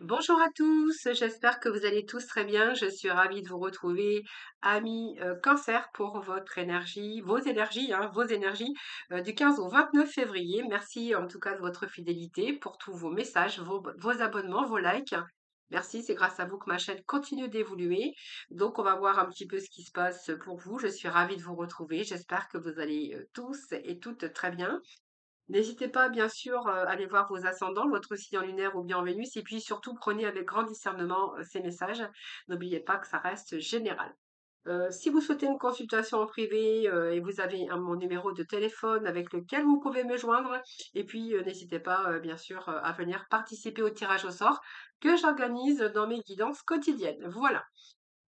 Bonjour à tous, j'espère que vous allez tous très bien. Je suis ravie de vous retrouver, amis Cancer, pour votre énergie, vos énergies du 15 au 29 février. Merci en tout cas de votre fidélité pour tous vos messages, vos abonnements, vos likes. Merci, c'est grâce à vous que ma chaîne continue d'évoluer. Donc, on va voir un petit peu ce qui se passe pour vous. Je suis ravie de vous retrouver. J'espère que vous allez tous et toutes très bien. N'hésitez pas, bien sûr, à aller voir vos ascendants, votre signe lunaire ou bien en Vénus, et puis surtout prenez avec grand discernement ces messages. N'oubliez pas que ça reste général. Si vous souhaitez une consultation en privé et vous avez mon numéro de téléphone avec lequel vous pouvez me joindre, et puis n'hésitez pas, bien sûr, à venir participer au tirage au sort que j'organise dans mes guidances quotidiennes. Voilà.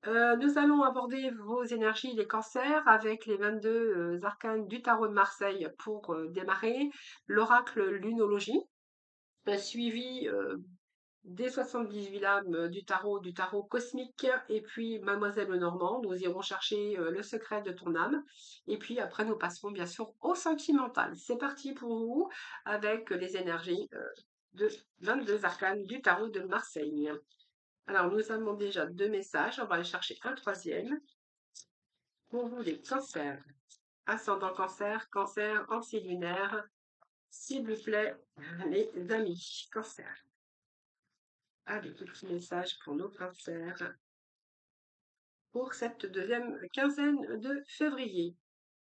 Nous allons aborder vos énergies, les cancers, avec les 22 arcanes du tarot de Marseille pour démarrer, l'oracle lunologie, suivi des 78 lames du tarot cosmique, et puis Mademoiselle Lenormand, nous irons chercher le secret de ton âme, et puis après nous passerons bien sûr au sentimental. C'est parti pour vous avec les énergies de 22 arcanes du tarot de Marseille. Alors, nous avons déjà deux messages. On va aller chercher un troisième. Pour vous, les cancers. Ascendant cancer, cancer, anti-lunaire. S'il vous plaît, les amis, cancer. Allez, petit message pour nos cancers. Pour cette deuxième quinzaine de février.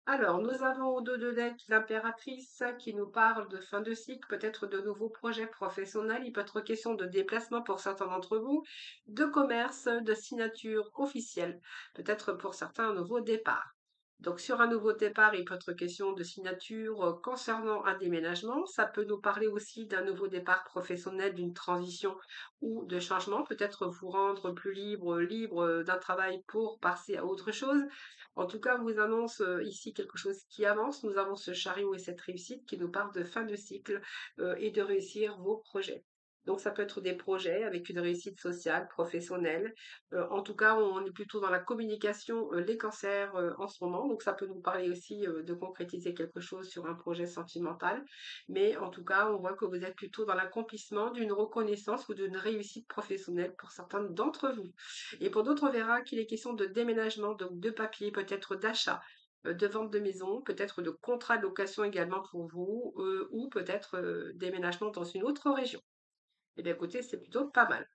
Alors, nous avons au dos de deck l'impératrice qui nous parle de fin de cycle, peut-être de nouveaux projets professionnels. Il peut être question de déplacement pour certains d'entre vous, de commerce, de signature officielle, peut-être pour certains un nouveau départ. Donc, sur un nouveau départ, il peut être question de signature concernant un déménagement. Ça peut nous parler aussi d'un nouveau départ professionnel, d'une transition ou de changement. Peut-être vous rendre plus libre d'un travail pour passer à autre chose. En tout cas, on vous annonce ici quelque chose qui avance. Nous avons ce chariot et cette réussite qui nous parle de fin de cycle et de réussir vos projets. Donc, ça peut être des projets avec une réussite sociale, professionnelle. En tout cas, on est plutôt dans la communication, les cancers en ce moment. Donc, ça peut nous parler aussi de concrétiser quelque chose sur un projet sentimental. Mais en tout cas, on voit que vous êtes plutôt dans l'accomplissement d'une reconnaissance ou d'une réussite professionnelle pour certains d'entre vous. Et pour d'autres, on verra qu'il est question de déménagement, donc de papier, peut-être d'achat, de vente de maison, peut-être de contrat de location également pour vous, ou peut-être déménagement dans une autre région. Eh bien, écoutez, c'est plutôt pas mal.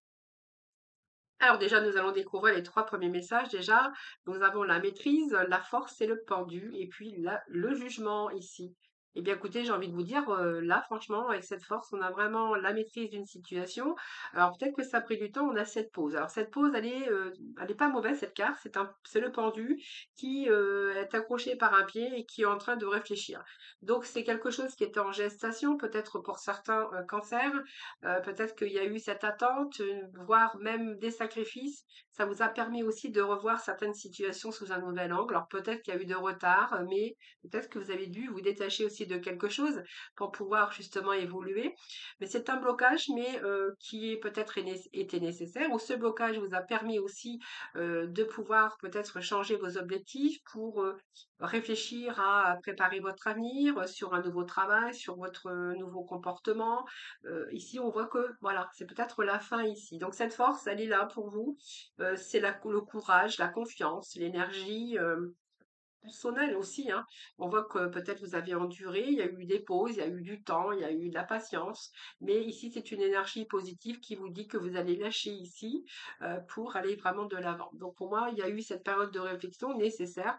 Alors déjà, nous allons découvrir les trois premiers messages. Déjà, nous avons la maîtrise, la force et le pendu, et puis le jugement ici. Eh bien, écoutez, j'ai envie de vous dire, là, franchement, avec cette force, on a vraiment la maîtrise d'une situation. Alors peut-être que ça a pris du temps, on a cette pause. Alors cette pause, elle est pas mauvaise, cette carte. C'est le pendu qui est accroché par un pied et qui est en train de réfléchir. Donc c'est quelque chose qui était en gestation, peut-être pour certains cancers. Peut-être qu'il y a eu cette attente, voire même des sacrifices. Ça vous a permis aussi de revoir certaines situations sous un nouvel angle. Alors peut-être qu'il y a eu de retard, mais peut-être que vous avez dû vous détacher aussi de quelque chose pour pouvoir justement évoluer. Mais c'est un blocage, mais qui est peut-être été nécessaire. Ou ce blocage vous a permis aussi de pouvoir peut-être changer vos objectifs pour réfléchir à préparer votre avenir, sur un nouveau travail, sur votre nouveau comportement. Ici, on voit que voilà, c'est peut-être la fin ici. Donc cette force, elle est là pour vous. C'est le courage, la confiance, l'énergie. Personnel aussi, hein. On voit que peut-être vous avez enduré, il y a eu des pauses, il y a eu du temps, il y a eu de la patience, mais ici c'est une énergie positive qui vous dit que vous allez lâcher ici pour aller vraiment de l'avant. Donc pour moi, il y a eu cette période de réflexion nécessaire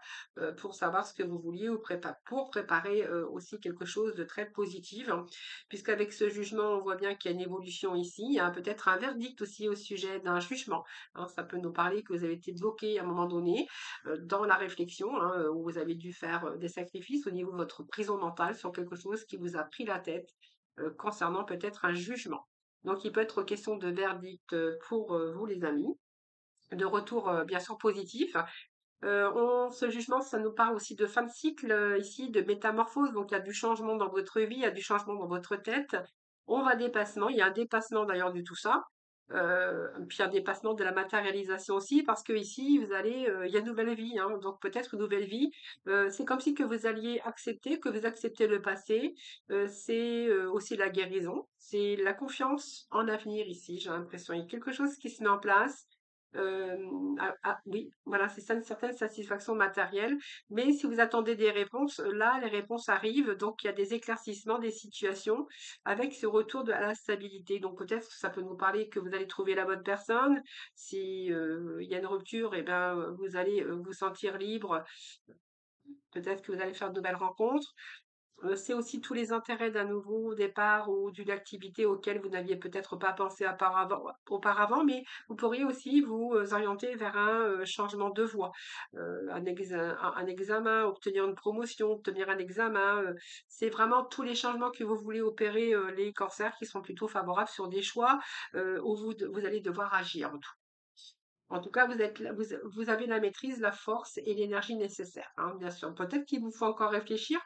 pour savoir ce que vous vouliez ou pour préparer aussi quelque chose de très positif, hein, puisqu'avec ce jugement, on voit bien qu'il y a une évolution ici, il y a peut-être un verdict aussi au sujet d'un jugement, hein. Ça peut nous parler que vous avez été bloqué à un moment donné dans la réflexion, hein, où vous avez dû faire des sacrifices au niveau de votre prison mentale sur quelque chose qui vous a pris la tête concernant peut-être un jugement. Donc il peut être question de verdict pour vous les amis, de retour bien sûr positif. Ce jugement, ça nous parle aussi de fin de cycle ici, de métamorphose. Donc il y a du changement dans votre vie, il y a du changement dans votre tête. On va dépassement, il y a un dépassement d'ailleurs de tout ça. Puis un dépassement de la matérialisation aussi, parce que ici, il y a une nouvelle vie, hein, donc peut-être une nouvelle vie. C'est comme si que vous alliez accepter, que vous acceptez le passé. C'est aussi la guérison, c'est la confiance en l'avenir ici, j'ai l'impression. Il y a quelque chose qui se met en place. Oui, voilà, c'est ça, une certaine satisfaction matérielle. Mais si vous attendez des réponses, là, les réponses arrivent. Donc, il y a des éclaircissements, des situations avec ce retour à la stabilité. Donc peut-être que ça peut nous parler que vous allez trouver la bonne personne. Si il y a une rupture, eh ben, vous allez vous sentir libre. Peut-être que vous allez faire de nouvelles rencontres. C'est aussi tous les intérêts d'un nouveau départ ou d'une activité auquel vous n'aviez peut-être pas pensé auparavant, mais vous pourriez aussi vous orienter vers un changement de voie, un examen, obtenir une promotion, obtenir un examen. C'est vraiment tous les changements que vous voulez opérer, les cancers, qui sont plutôt favorables sur des choix où vous allez devoir agir. En tout cas, vous avez la maîtrise, la force et l'énergie nécessaires, hein, bien sûr. Peut-être qu'il vous faut encore réfléchir,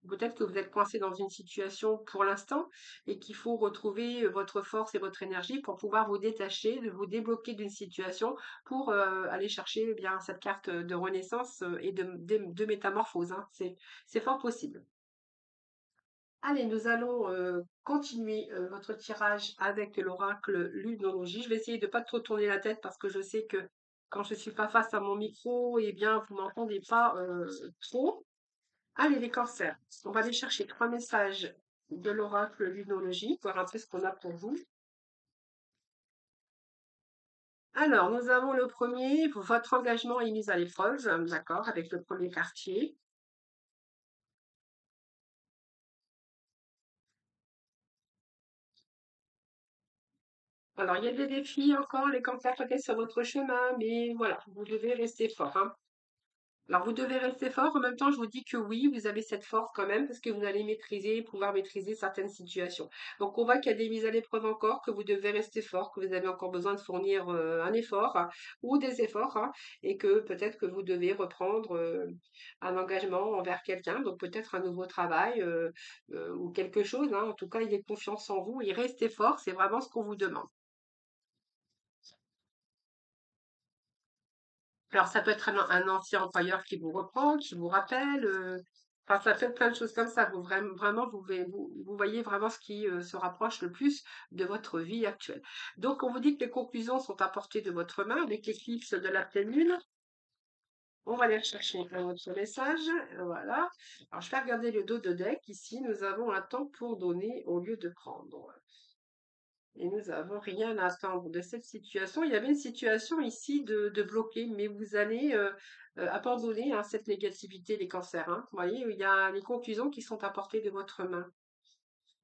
peut-être que vous êtes coincé dans une situation pour l'instant et qu'il faut retrouver votre force et votre énergie pour pouvoir vous détacher, de vous débloquer d'une situation pour aller chercher eh bien cette carte de renaissance et de métamorphose, hein. C'est fort possible. Allez, nous allons continuer votre tirage avec l'oracle Lunologie. Je vais essayer de pas trop tourner la tête parce que je sais que quand je suis pas face à mon micro, eh bien, vous m'entendez pas trop. Allez, les cancers, on va aller chercher 3 messages de l'oracle Lunologie, voir un peu ce qu'on a pour vous. Alors, nous avons le premier, votre engagement est mis à l'épreuve, d'accord, avec le premier quartier. Alors, il y a des défis encore, les cancers peut-être sur votre chemin, mais voilà, vous devez rester fort, hein. Alors, vous devez rester fort. En même temps, je vous dis que oui, vous avez cette force quand même, parce que vous allez pouvoir maîtriser certaines situations. Donc, on voit qu'il y a des mises à l'épreuve encore, que vous devez rester fort, que vous avez encore besoin de fournir un effort ou des efforts, hein, et que peut-être que vous devez reprendre un engagement envers quelqu'un, donc peut-être un nouveau travail ou quelque chose, hein. En tout cas, il ait confiance en vous et restez fort, c'est vraiment ce qu'on vous demande. Alors ça peut être un ancien employeur qui vous reprend, qui vous rappelle, enfin ça peut être plein de choses comme ça. Vraiment, vous voyez vraiment ce qui se rapproche le plus de votre vie actuelle. Donc on vous dit que les conclusions sont à portée de votre main avec l'éclipse de la pleine lune. On va aller chercher un autre message. Voilà. Alors je vais regarder le dos de deck. Ici, nous avons un temps pour donner au lieu de prendre. Et nous n'avons rien à attendre de cette situation. Il y avait une situation ici de bloqué, mais vous allez abandonner hein, cette négativité, les cancers, hein. Vous voyez, il y a les conclusions qui sont à portée de votre main.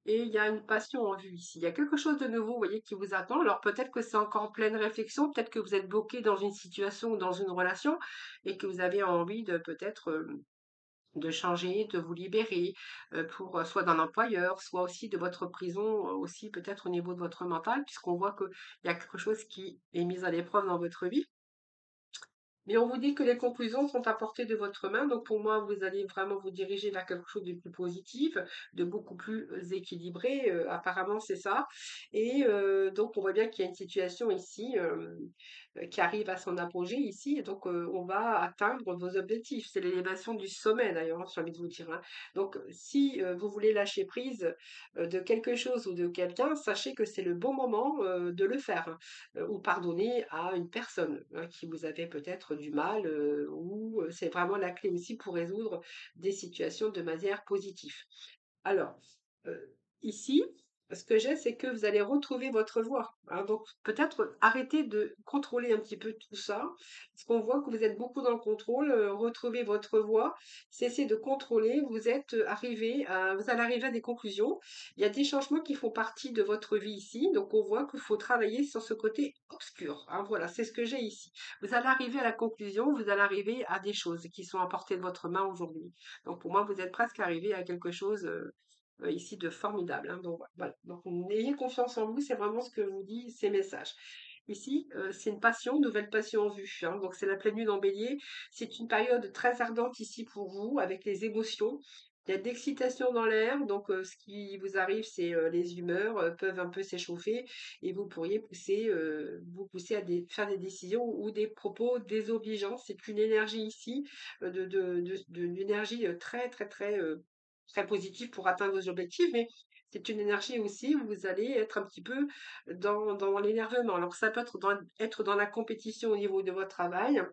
Et il y a une passion en vue ici. Il y a quelque chose de nouveau, vous voyez, qui vous attend. Alors peut-être que c'est encore en pleine réflexion, peut-être que vous êtes bloqué dans une situation ou dans une relation et que vous avez envie de peut-être de changer, de vous libérer pour soit d'un employeur, soit aussi de votre prison, aussi peut-être au niveau de votre mental, puisqu'on voit qu'il y a quelque chose qui est mis à l'épreuve dans votre vie. Mais on vous dit que les conclusions sont à portée de votre main, donc pour moi, vous allez vraiment vous diriger vers quelque chose de plus positif, de beaucoup plus équilibré. Apparemment, c'est ça. Et donc, on voit bien qu'il y a une situation ici qui arrive à son apogée ici, et donc on va atteindre vos objectifs. C'est l'élévation du sommet, d'ailleurs, hein, j'ai envie de vous dire, hein. Donc, si vous voulez lâcher prise de quelque chose ou de quelqu'un, sachez que c'est le bon moment de le faire, hein, ou pardonner à une personne hein, qui vous avait peut-être du mal, ou c'est vraiment la clé aussi pour résoudre des situations de manière positive. Alors, ici, ce que j'ai, c'est que vous allez retrouver votre voix, hein. Donc, peut-être arrêtez de contrôler un petit peu tout ça, parce qu'on voit que vous êtes beaucoup dans le contrôle. Retrouvez votre voix, cessez de contrôler. Vous allez arriver à des conclusions. Il y a des changements qui font partie de votre vie ici, donc on voit qu'il faut travailler sur ce côté obscur, hein. Voilà, c'est ce que j'ai ici. Vous allez arriver à la conclusion, vous allez arriver à des choses qui sont à portée de votre main aujourd'hui. Donc, pour moi, vous êtes presque arrivé à quelque chose ici de formidable, hein. Donc, voilà. Donc, n'ayez confiance en vous, c'est vraiment ce que vous dit ces messages. Ici, c'est une passion, une nouvelle passion en vue, hein. Donc, c'est la pleine lune en bélier. C'est une période très ardente ici pour vous, avec les émotions. Il y a de l'excitation dans l'air, donc ce qui vous arrive, c'est les humeurs peuvent un peu s'échauffer et vous pourriez vous pousser à faire des décisions ou des propos désobligeants. C'est une énergie ici, d'une énergie très, très, très, très positive pour atteindre vos objectifs, mais c'est une énergie aussi où vous allez être un petit peu dans l'énervement. Alors ça peut être dans la compétition au niveau de votre travail,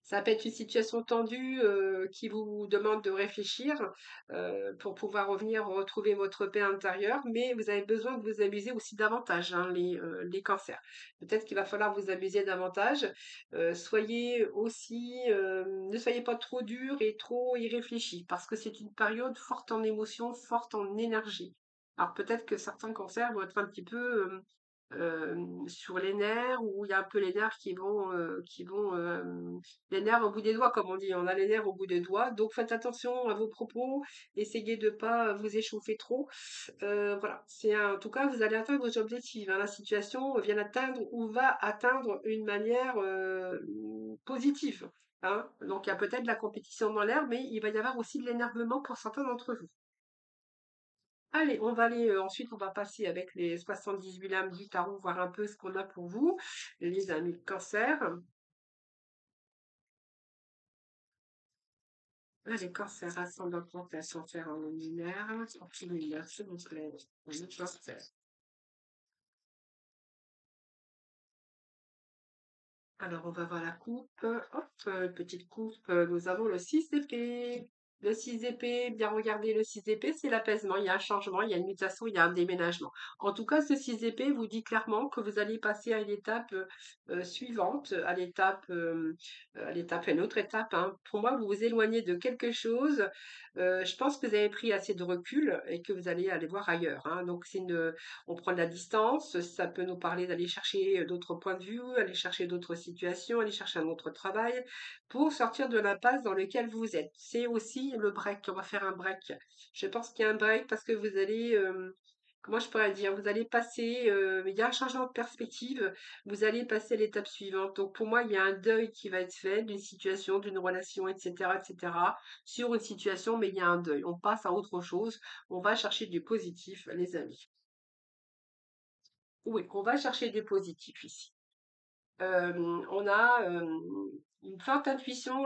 ça peut être une situation tendue qui vous demande de réfléchir pour pouvoir revenir retrouver votre paix intérieure, mais vous avez besoin de vous amuser aussi davantage, hein, les cancers. Peut-être qu'il va falloir vous amuser davantage. Soyez aussi, ne soyez pas trop dur et trop irréfléchi, parce que c'est une période forte en émotions, forte en énergie. Alors peut-être que certains cancers vont être un petit peu sur les nerfs, où il y a un peu les nerfs qui vont les nerfs au bout des doigts, comme on dit. On a les nerfs au bout des doigts. Donc faites attention à vos propos. Essayez de ne pas vous échauffer trop. Voilà. En tout cas, vous allez atteindre vos objectifs, hein. La situation vient atteindre ou va atteindre une manière positive, hein. Donc il y a peut-être de la compétition dans l'air, mais il va y avoir aussi de l'énervement pour certains d'entre vous. Allez, on va aller, ensuite on va passer avec les 78 lames du tarot, voir un peu ce qu'on a pour vous, les amis de cancer. Là, les cancers ascendant plantation fer en luminaire, sortie luminaire, s'il vous plaît. Oui, cancer. Alors, on va voir la coupe. Hop, petite coupe. Nous avons le 6 d'épée. Le 6 d'épée, bien regarder le 6 d'épée, c'est l'apaisement. Il y a un changement, il y a une mutation, il y a un déménagement. En tout cas, ce 6 d'épée vous dit clairement que vous allez passer à une étape suivante, à l'étape, une autre étape, hein. Pour moi, vous vous éloignez de quelque chose. Je pense que vous avez pris assez de recul et que vous allez aller voir ailleurs, hein. Donc, on prend de la distance, ça peut nous parler d'aller chercher d'autres points de vue, aller chercher d'autres situations, aller chercher un autre travail pour sortir de l'impasse dans laquelle vous êtes. C'est aussi le break, on va faire un break. Je pense qu'il y a un break parce que vous allez, comment je pourrais dire, vous allez passer, il y a un changement de perspective, vous allez passer à l'étape suivante. Donc pour moi, il y a un deuil qui va être fait d'une situation, d'une relation, etc., etc., sur une situation, mais il y a un deuil. On passe à autre chose, on va chercher du positif, les amis. Oui, on va chercher du positif ici. On a une forte intuition,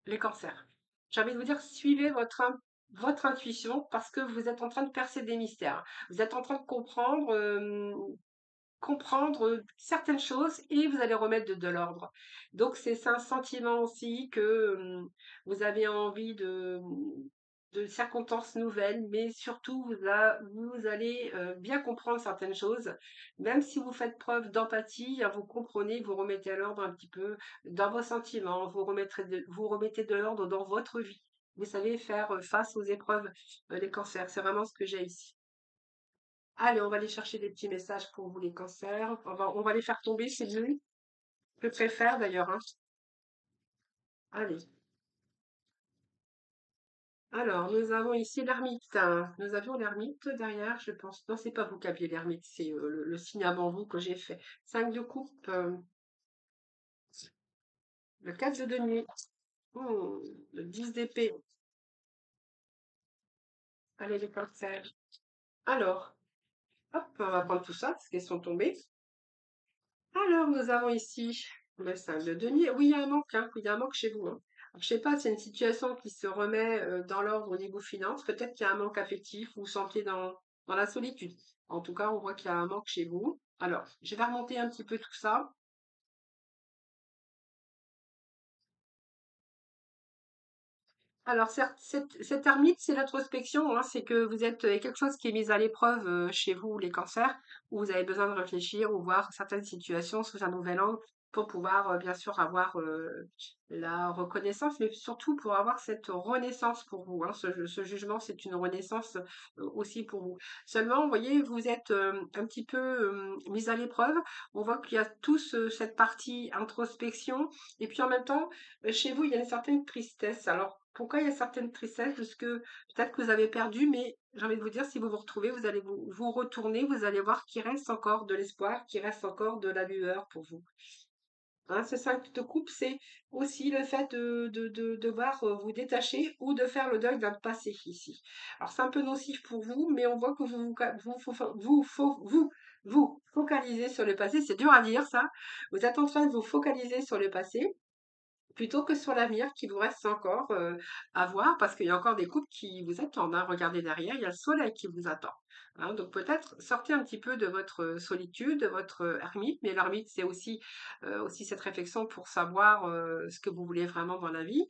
les cancers. J'ai envie de vous dire, suivez votre intuition parce que vous êtes en train de percer des mystères. Vous êtes en train de comprendre certaines choses et vous allez remettre de l'ordre. Donc c'est un sentiment aussi que vous avez envie de circonstances nouvelles, mais surtout vous allez bien comprendre certaines choses, même si vous faites preuve d'empathie, hein, vous comprenez, vous remettez à l'ordre un petit peu dans vos sentiments, vous remettez de l'ordre dans votre vie. Vous savez faire face aux épreuves, des cancers. C'est vraiment ce que j'ai ici. Allez, on va aller chercher des petits messages pour vous, les cancers. On va les faire tomber, c'est mieux. Je préfère d'ailleurs, hein. Allez. Alors, nous avons ici l'ermite, hein. Nous avions l'ermite derrière, je pense. Non, c'est pas vous qui aviez l'ermite, c'est le signe avant vous que j'ai fait. 5 de coupe, le 4 de denier, le 10 d'épée. Allez, les cancers. Alors, hop, on va prendre tout ça parce qu'elles sont tombées. Alors, nous avons ici le 5 de denier. Oui, il y a un manque, hein. Il y a un manque chez vous, hein. Alors, je sais pas, c'est une situation qui se remet dans l'ordre au niveau finance. Peut-être qu'il y a un manque affectif, vous vous sentez dans la solitude. En tout cas, on voit qu'il y a un manque chez vous. Alors, je vais remonter un petit peu tout ça. Alors, certes, cette ermite, c'est l'introspection, hein, c'est que vous êtes quelque chose qui est mis à l'épreuve chez vous, les cancers, où vous avez besoin de réfléchir ou voir certaines situations sous un nouvel angle pour pouvoir, bien sûr, avoir la reconnaissance, mais surtout pour avoir cette renaissance pour vous, hein. Ce jugement, c'est une renaissance aussi pour vous. Seulement, vous voyez, vous êtes un petit peu mis à l'épreuve. On voit qu'il y a tous cette partie introspection, et puis en même temps, chez vous, il y a une certaine tristesse. Alors, pourquoi il y a certaines tristesses? Parce que peut-être que vous avez perdu, mais j'ai envie de vous dire, si vous vous retrouvez, vous allez vous retourner, vous allez voir qu'il reste encore de l'espoir, qu'il reste encore de la lueur pour vous. Hein, ce 5 de coupe, c'est aussi le fait de devoir vous détacher ou de faire le deuil d'un passé ici. Alors c'est un peu nocif pour vous, mais on voit que vous focalisez sur le passé. C'est dur à dire ça. Vous êtes en train de vous focaliser sur le passé plutôt que sur l'avenir qui vous reste encore à voir, parce qu'il y a encore des couples qui vous attendent, hein. Regardez derrière, il y a le soleil qui vous attend. Hein. Donc peut-être sortez un petit peu de votre solitude, de votre ermite, mais l'ermite, c'est aussi cette réflexion pour savoir ce que vous voulez vraiment dans la vie.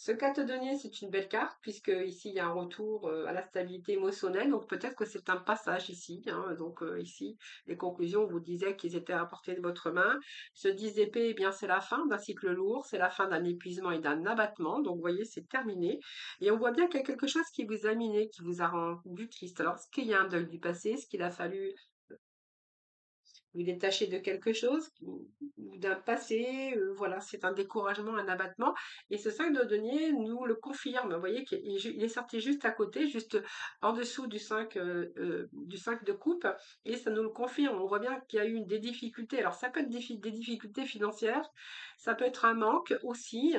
Ce 4 denier, c'est une belle carte, puisque ici, il y a un retour à la stabilité émotionnelle, donc peut-être que c'est un passage ici. Hein. Donc ici, les conclusions vous disaient qu'ils étaient à portée de votre main. Ce 10 d'épée, eh bien, c'est la fin d'un cycle lourd, c'est la fin d'un épuisement et d'un abattement. Donc, vous voyez, c'est terminé. Et on voit bien qu'il y a quelque chose qui vous a miné, qui vous a rendu triste. Alors, est-ce qu'il y a un deuil du passé? Est-ce qu'il a fallu vous détacher de quelque chose ou d'un passé, voilà, c'est un découragement, un abattement. Et ce 5 de denier nous le confirme. Vous voyez qu'il est sorti juste à côté, juste en dessous du 5 de coupe, et ça nous le confirme. On voit bien qu'il y a eu des difficultés. Alors ça peut être des difficultés financières, ça peut être un manque aussi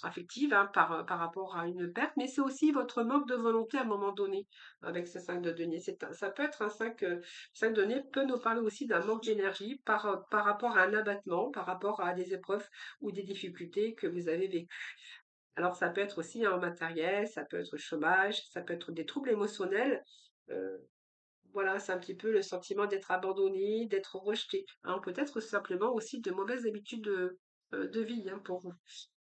affectif, hein, par rapport à une perte, mais c'est aussi votre manque de volonté à un moment donné avec ce 5 de denier. Ça peut être un 5 données peut nous parler aussi d'un manque d'énergie par rapport à un abattement, par rapport à des épreuves ou des difficultés que vous avez vécues. Alors ça peut être aussi en matériel, ça peut être chômage, ça peut être des troubles émotionnels. Euh, voilà, c'est un petit peu le sentiment d'être abandonné, d'être rejeté. Hein, peut-être simplement aussi de mauvaises habitudes de vie, hein, pour vous.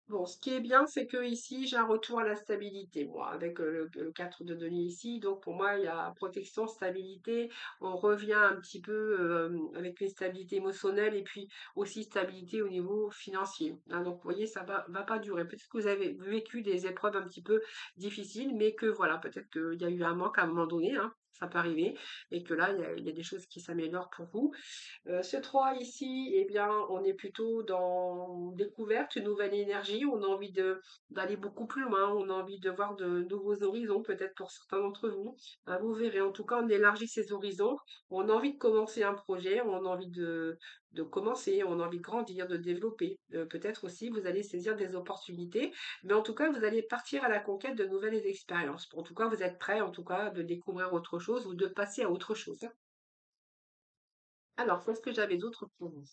Bon, ce qui est bien, c'est que ici, j'ai un retour à la stabilité, moi, avec le 4 de denier ici. Donc, pour moi, il y a protection, stabilité. On revient un petit peu avec une stabilité émotionnelle et puis aussi stabilité au niveau financier. Hein. Donc, vous voyez, ça va pas durer. Peut-être que vous avez vécu des épreuves un petit peu difficiles, mais que voilà, peut-être qu'il y a eu un manque à un moment donné, hein. Ça peut arriver, et que là, il y a des choses qui s'améliorent pour vous. Ce 3 ici, eh bien, on est plutôt dans découverte, une nouvelle énergie. On a envie d'aller beaucoup plus loin. On a envie de voir de nouveaux horizons, peut-être pour certains d'entre vous. Hein, vous verrez. En tout cas, on élargit ses horizons. On a envie de commencer un projet. On a envie de commencer. On a envie de grandir, de développer. Peut-être aussi, vous allez saisir des opportunités. Mais en tout cas, vous allez partir à la conquête de nouvelles expériences. En tout cas, vous êtes prêt, en tout cas, de découvrir autre chose ou de passer à autre chose. Alors, qu'est-ce que j'avais d'autre pour vous?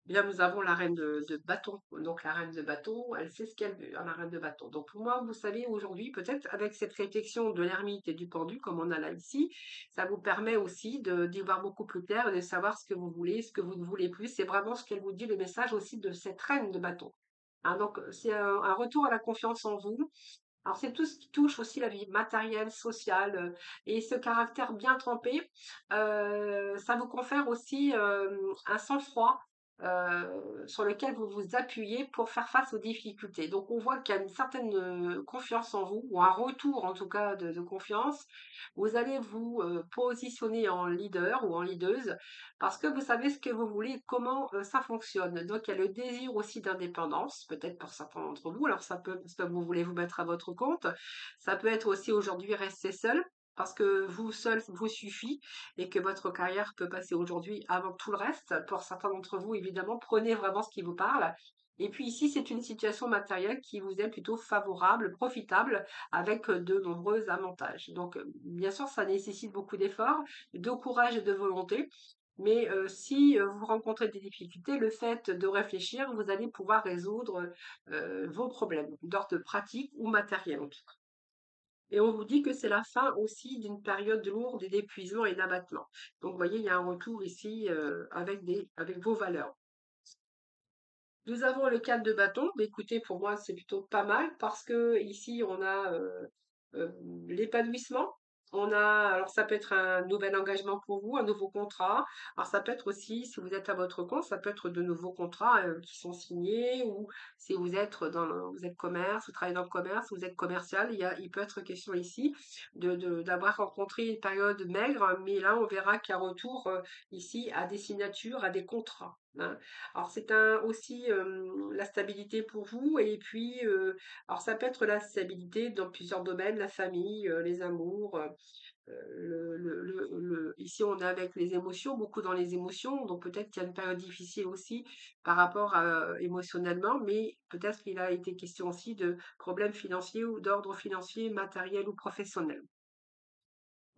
Bien, nous avons la reine de bâton. Donc, la reine de bâton, elle sait ce qu'elle veut, hein, la reine de bâton. Donc, pour moi, vous savez, aujourd'hui, peut-être avec cette réflexion de l'ermite et du pendu, comme on a là ici, ça vous permet aussi d'y voir beaucoup plus clair et de savoir ce que vous voulez, ce que vous ne voulez plus. C'est vraiment ce qu'elle vous dit, le message aussi de cette reine de bâton. Hein, donc, c'est un retour à la confiance en vous. Alors, c'est tout ce qui touche aussi la vie matérielle, sociale, et ce caractère bien trempé, ça vous confère aussi un sang-froid sur lequel vous vous appuyez pour faire face aux difficultés. Donc, on voit qu'il y a une certaine confiance en vous, ou un retour en tout cas de confiance. Vous allez vous positionner en leader ou en leaduse parce que vous savez ce que vous voulez, comment ça fonctionne. Donc, il y a le désir aussi d'indépendance, peut-être pour certains d'entre vous. Alors, ça peut, parce que vous voulez vous mettre à votre compte. Ça peut être aussi aujourd'hui rester seul, parce que vous seul vous suffit et que votre carrière peut passer aujourd'hui avant tout le reste. Pour certains d'entre vous, évidemment, prenez vraiment ce qui vous parle. Et puis ici, c'est une situation matérielle qui vous est plutôt favorable, profitable, avec de nombreux avantages. Donc, bien sûr, ça nécessite beaucoup d'efforts, de courage et de volonté. Mais si vous rencontrez des difficultés, le fait de réfléchir, vous allez pouvoir résoudre vos problèmes d'ordre pratique ou matériel en tout cas. Et on vous dit que c'est la fin aussi d'une période lourde d'épuisement et d'abattement. Donc, vous voyez, il y a un retour ici avec vos valeurs. Nous avons le 4 de bâton. Mais écoutez, pour moi, c'est plutôt pas mal parce que ici, on a euh, l'épanouissement. Alors ça peut être un nouvel engagement pour vous, un nouveau contrat. Alors ça peut être aussi, si vous êtes à votre compte, ça peut être de nouveaux contrats qui sont signés ou si vous êtes commerce, vous travaillez dans le commerce, vous êtes commercial, il peut être question ici d'avoir rencontré une période maigre, mais là on verra qu'il y a retour ici à des signatures, à des contrats. hein. Alors c'est un aussi, la stabilité pour vous et puis, alors ça peut être la stabilité dans plusieurs domaines, la famille, les amours, ici on est avec les émotions, beaucoup dans les émotions, donc peut-être qu'il y a une période difficile aussi par rapport à, émotionnellement, mais peut-être qu'il a été question aussi de problèmes financiers ou d'ordre financier, matériel ou professionnel.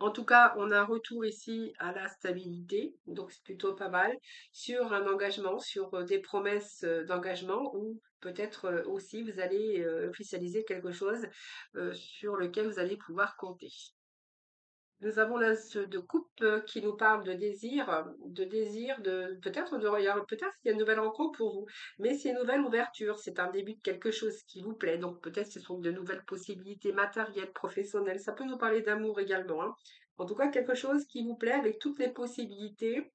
En tout cas, on a un retour ici à la stabilité, donc c'est plutôt pas mal, sur un engagement, sur des promesses d'engagement ou peut-être aussi vous allez officialiser quelque chose sur lequel vous allez pouvoir compter. Nous avons l'as de coupe qui nous parle de désir, de peut-être peut-être qu'il y a une nouvelle rencontre pour vous, mais c'est une nouvelle ouverture, c'est un début de quelque chose qui vous plaît, donc peut-être ce sont de nouvelles possibilités matérielles, professionnelles, ça peut nous parler d'amour également, hein. En tout cas, quelque chose qui vous plaît avec toutes les possibilités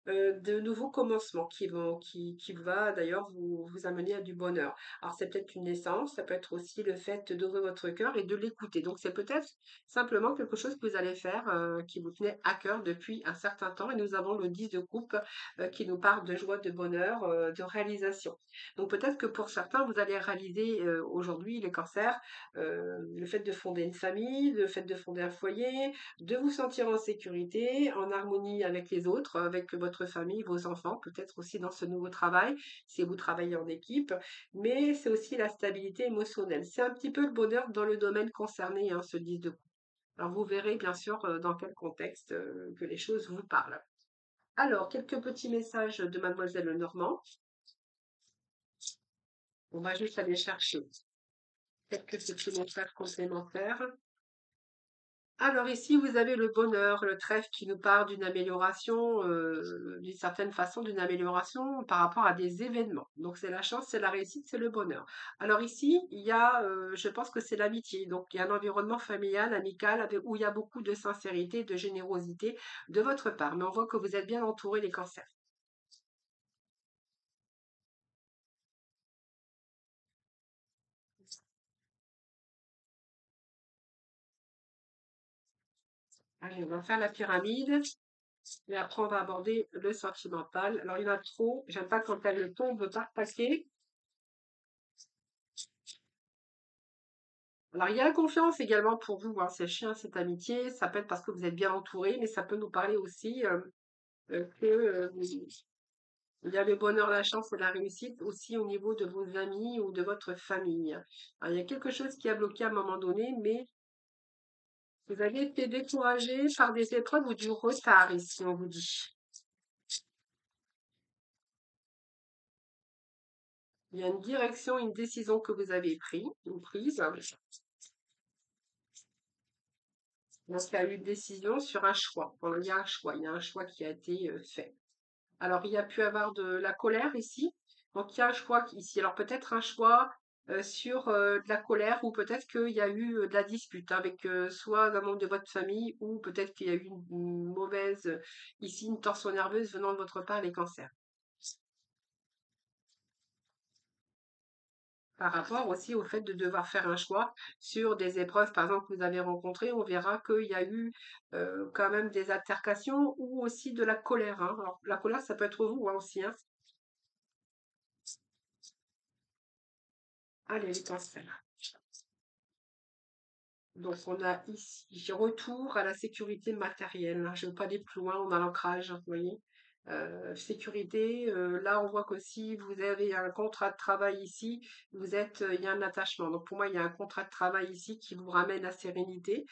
de nouveaux commencements qui va d'ailleurs vous amener à du bonheur. Alors c'est peut-être une naissance, ça peut être aussi le fait d'ouvrir votre cœur et de l'écouter. Donc c'est peut-être simplement quelque chose que vous allez faire qui vous tenait à cœur depuis un certain temps. Et nous avons le 10 de coupe qui nous parle de joie, de bonheur, de réalisation. Donc peut-être que pour certains, vous allez réaliser aujourd'hui les cancers, le fait de fonder une famille, le fait de fonder un foyer, de vous sentir en sécurité, en harmonie avec les autres, avec votre famille, vos enfants, peut-être aussi dans ce nouveau travail, si vous travaillez en équipe, mais c'est aussi la stabilité émotionnelle. C'est un petit peu le bonheur dans le domaine concerné, hein, ce 10 de coupe. Alors vous verrez bien sûr dans quel contexte que les choses vous parlent. Alors, quelques petits messages de Mademoiselle Lenormand. On va juste aller chercher quelques petits messages complémentaires. Alors ici, vous avez le bonheur, le trèfle qui nous parle d'une amélioration, d'une certaine façon, d'une amélioration par rapport à des événements. Donc c'est la chance, c'est la réussite, c'est le bonheur. Alors ici, il y a, je pense que c'est l'amitié. Donc il y a un environnement familial, amical, où il y a beaucoup de sincérité, de générosité de votre part. Mais on voit que vous êtes bien entouré les cancers. Allez, on va faire la pyramide. Et après, on va aborder le sentimental. Alors, il y en a trop. J'aime pas quand elle tombe par paquet. Alors, il y a la confiance également pour vous, hein, c'est chien, cette amitié. Ça peut être parce que vous êtes bien entouré, mais ça peut nous parler aussi que il y a le bonheur, la chance et la réussite aussi au niveau de vos amis ou de votre famille. Alors, il y a quelque chose qui a bloqué à un moment donné, mais vous avez été découragé par des épreuves ou du retard ici, on vous dit. Il y a une direction, une décision que vous avez prise, ou prise. Donc, il y a eu une décision sur un choix. Bon, il y a un choix qui a été fait. Alors, il y a pu avoir de la colère ici. Donc, il y a un choix ici. Alors, peut-être un choix sur de la colère ou peut-être qu'il y a eu de la dispute avec soit un membre de votre famille ou peut-être qu'il y a eu une mauvaise, ici, une tension nerveuse venant de votre part, les cancers. Par rapport aussi au fait de devoir faire un choix sur des épreuves, par exemple, que vous avez rencontrées, on verra qu'il y a eu quand même des altercations ou aussi de la colère, hein. Alors, la colère, ça peut être vous hein, aussi, hein. Allez, les cancers. Donc, on a ici retour à la sécurité matérielle, hein. Je ne veux pas aller plus loin, on a l'ancrage, hein, vous voyez. Sécurité, là, on voit que si vous avez un contrat de travail ici, il y a un attachement. Donc, pour moi, il y a un contrat de travail ici qui vous ramène à sérénité.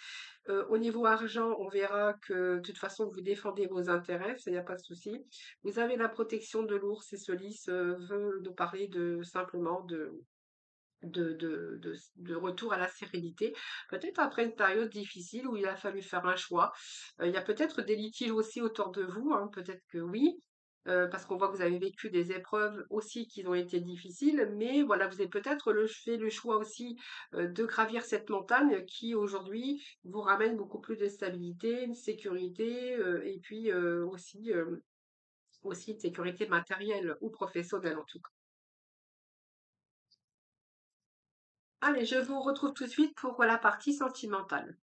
Au niveau argent, on verra que de toute façon, vous défendez vos intérêts, ça, il n'y a pas de souci. Vous avez la protection de l'ours et ce lys veut nous parler de simplement de retour à la sérénité. Peut-être après une période difficile où il a fallu faire un choix. Il y a peut-être des litiges aussi autour de vous, hein, peut-être que oui. Parce qu'on voit que vous avez vécu des épreuves aussi qui ont été difficiles, mais voilà, vous avez peut-être fait le choix aussi de gravir cette montagne qui aujourd'hui vous ramène beaucoup plus de stabilité, de sécurité et puis aussi de sécurité matérielle ou professionnelle en tout cas. Allez, je vous retrouve tout de suite pour la partie sentimentale.